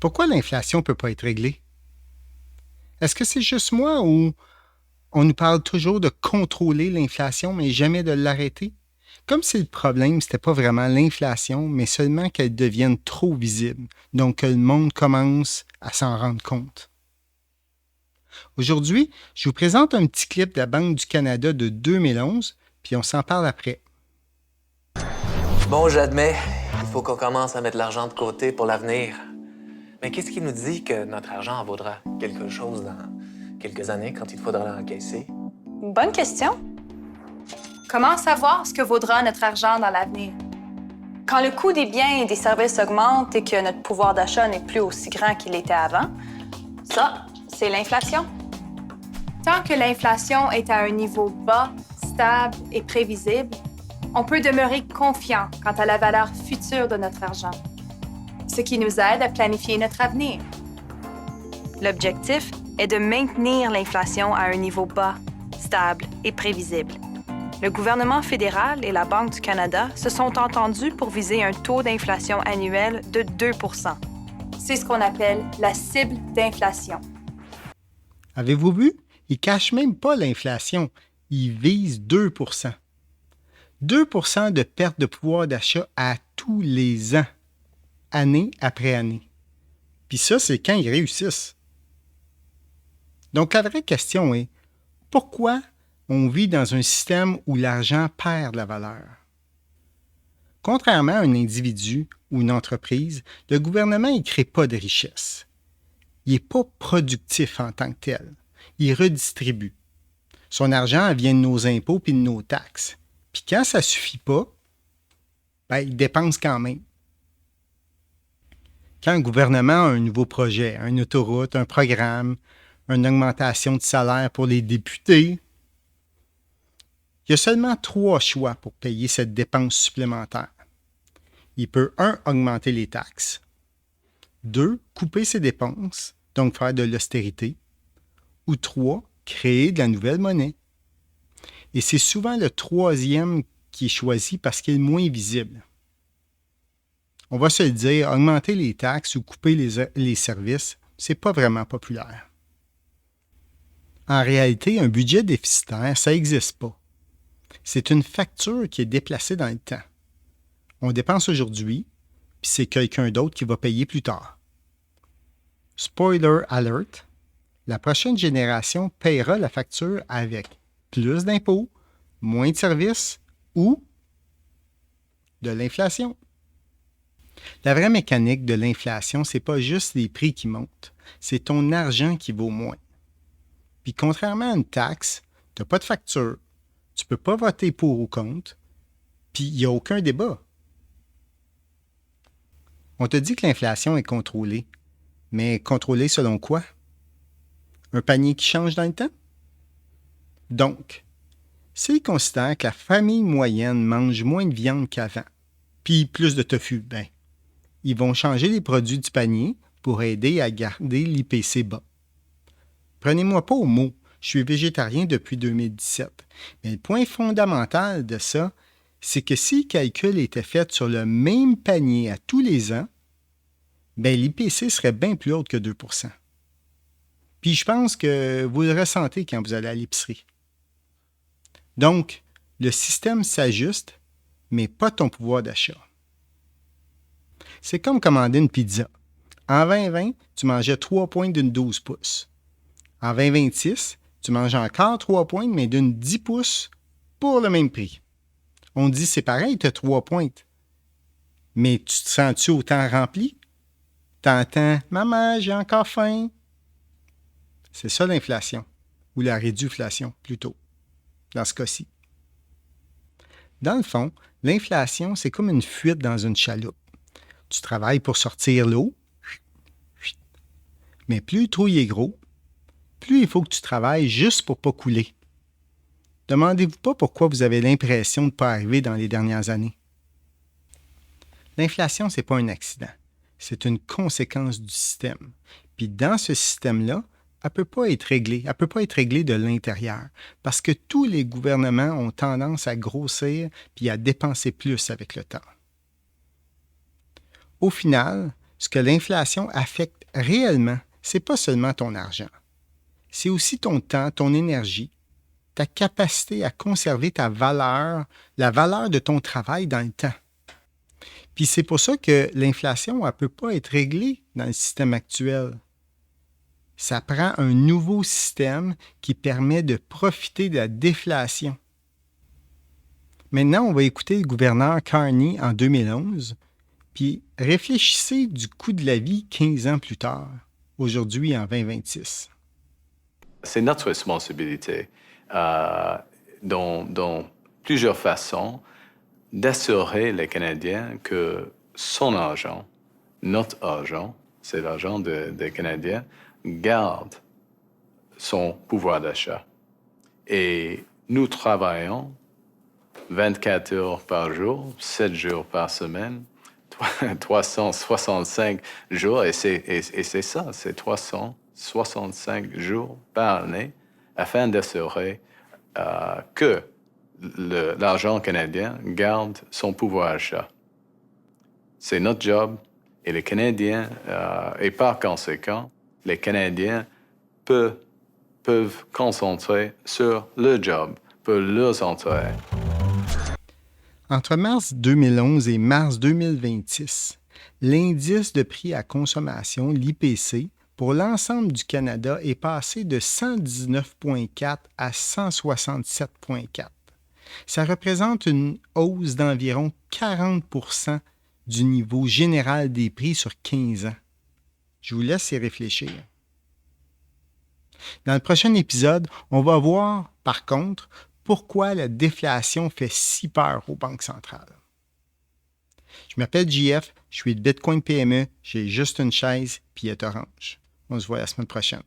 Pourquoi l'inflation ne peut pas être réglée? Est-ce que c'est juste moi ou on nous parle toujours de contrôler l'inflation, mais jamais de l'arrêter? Comme si le problème, ce n'était pas vraiment l'inflation, mais seulement qu'elle devienne trop visible, donc que le monde commence à s'en rendre compte. Aujourd'hui, je vous présente un petit clip de la Banque du Canada de 2011, puis on s'en parle après. Bon, j'admets, il faut qu'on commence à mettre l'argent de côté pour l'avenir. Mais qu'est-ce qui nous dit que notre argent en vaudra quelque chose dans quelques années quand il faudra l'encaisser? Bonne question. Comment savoir ce que vaudra notre argent dans l'avenir? Quand le coût des biens et des services augmente et que notre pouvoir d'achat n'est plus aussi grand qu'il était avant, ça, c'est l'inflation. Tant que l'inflation est à un niveau bas, stable et prévisible, on peut demeurer confiant quant à la valeur future de notre argent, ce qui nous aide à planifier notre avenir. L'objectif est de maintenir l'inflation à un niveau bas, stable et prévisible. Le gouvernement fédéral et la Banque du Canada se sont entendus pour viser un taux d'inflation annuel de 2 %. C'est ce qu'on appelle la cible d'inflation. Avez-vous vu? Ils ne cachent même pas l'inflation. Ils visent 2 %. 2 % de perte de pouvoir d'achat à tous les ans, année après année. Puis ça, c'est quand ils réussissent. Donc, la vraie question est, pourquoi on vit dans un système où l'argent perd de la valeur? Contrairement à un individu ou une entreprise, le gouvernement ne crée pas de richesse. Il n'est pas productif en tant que tel. Il redistribue. Son argent vient de nos impôts et de nos taxes. Puis quand ça ne suffit pas, il dépense quand même. Quand un gouvernement a un nouveau projet, une autoroute, un programme, une augmentation de salaire pour les députés, il y a seulement 3 choix pour payer cette dépense supplémentaire. Il peut 1. Augmenter les taxes, 2. Couper ses dépenses, donc faire de l'austérité, ou 3. Créer de la nouvelle monnaie. Et c'est souvent le 3e qui est choisi parce qu'il est moins visible. On va se le dire, augmenter les taxes ou couper les services, c'est pas vraiment populaire. En réalité, un budget déficitaire, ça n'existe pas. C'est une facture qui est déplacée dans le temps. On dépense aujourd'hui, puis c'est quelqu'un d'autre qui va payer plus tard. Spoiler alert, la prochaine génération paiera la facture avec plus d'impôts, moins de services ou de l'inflation. La vraie mécanique de l'inflation, c'est pas juste les prix qui montent, c'est ton argent qui vaut moins. Puis contrairement à une taxe, tu n'as pas de facture, tu ne peux pas voter pour ou contre, puis il n'y a aucun débat. On te dit que l'inflation est contrôlée, mais contrôlée selon quoi? Un panier qui change dans le temps? Donc, s'ils considèrent que la famille moyenne mange moins de viande qu'avant, puis plus de tofu, ils vont changer les produits du panier pour aider à garder l'IPC bas. Prenez-moi pas au mot, je suis végétarien depuis 2017, mais le point fondamental de ça, c'est que si le calcul était fait sur le même panier à tous les ans, l'IPC serait bien plus haute que 2 %. Puis je pense que vous le ressentez quand vous allez à l'épicerie. Donc, le système s'ajuste, mais pas ton pouvoir d'achat. C'est comme commander une pizza. En 2020, tu mangeais 3 pointes d'une 12 pouces. En 2026, tu manges encore 3 pointes, mais d'une 10 pouces pour le même prix. On dit c'est pareil, tu as 3 pointes. Mais tu te sens-tu autant rempli? T'entends « Maman, j'ai encore faim ». C'est ça l'inflation, ou la réduflation plutôt, dans ce cas-ci. Dans le fond, l'inflation, c'est comme une fuite dans une chaloupe. Tu travailles pour sortir l'eau, mais plus le trou est gros, plus il faut que tu travailles juste pour ne pas couler. Demandez-vous pas pourquoi vous avez l'impression de ne pas arriver dans les dernières années. L'inflation, ce n'est pas un accident. C'est une conséquence du système. Puis dans ce système-là, elle ne peut pas être réglée. Elle ne peut pas être réglée de l'intérieur parce que tous les gouvernements ont tendance à grossir puis à dépenser plus avec le temps. Au final, ce que l'inflation affecte réellement, ce n'est pas seulement ton argent. C'est aussi ton temps, ton énergie, ta capacité à conserver ta valeur, la valeur de ton travail dans le temps. Puis c'est pour ça que l'inflation ne peut pas être réglée dans le système actuel. Ça prend un nouveau système qui permet de profiter de la déflation. Maintenant, on va écouter le gouverneur Carney en 2011, puis réfléchissez du coût de la vie 15 ans plus tard, aujourd'hui en 2026. C'est notre responsabilité, dans plusieurs façons, d'assurer les Canadiens que son argent, notre argent, c'est l'argent des Canadiens, garde son pouvoir d'achat. Et nous travaillons 24 heures par jour, 7 jours par semaine, 365 jours, et c'est ça, c'est 365 jours par année, afin d'assurer que l'argent canadien garde son pouvoir d'achat. C'est notre job, et les Canadiens, et par conséquent, les Canadiens peuvent concentrer sur le job, pour leurs intérêts. Entre mars 2011 et mars 2026, l'indice de prix à consommation, l'IPC, pour l'ensemble du Canada est passé de 119,4 à 167,4. Ça représente une hausse d'environ 40 % du niveau général des prix sur 15 ans. Je vous laisse y réfléchir. Dans le prochain épisode, on va voir, par contre, pourquoi la déflation fait si peur aux banques centrales. Je m'appelle JF, je suis de Bitcoin PME, j'ai juste une chaise puis est orange. On se voit la semaine prochaine.